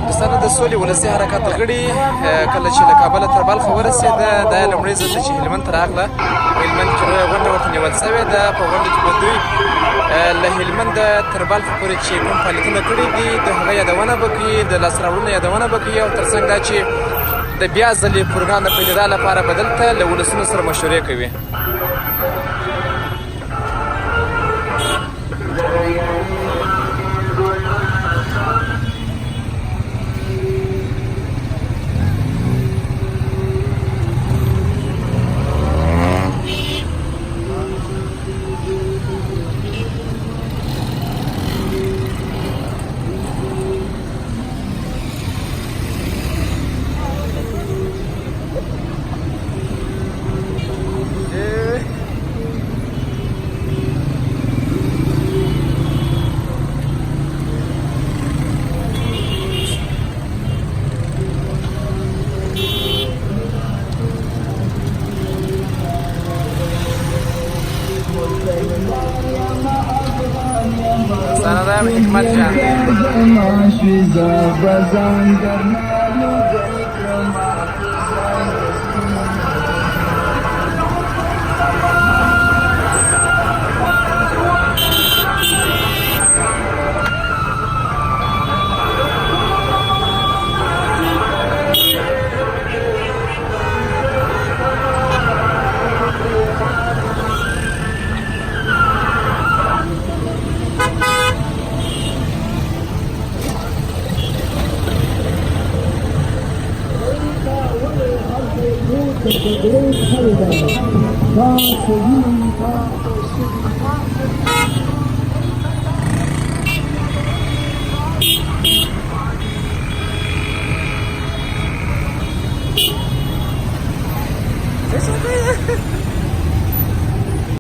دوستانو د سولې ولسي حرکات غړي کله چې له کابله تر بلخ ورسېده دا لومړی ځل دی چې هلمند ته راغله. په هلمند کې لویه غونډه ورته نیول سوې ده. په غونډه کې به دوی له هلمنده تر بلخ پورې چې کوم فعالیتونه کړي دي د هغه یادونه به کوي، د لاسته راوړنو یادونه به کوي، او تر څنګ دا چې د بیا ځلې پروګرام د پیلېدا لپاره به دلته له ولسونو سره مشورې کوي. سندم حکمت جان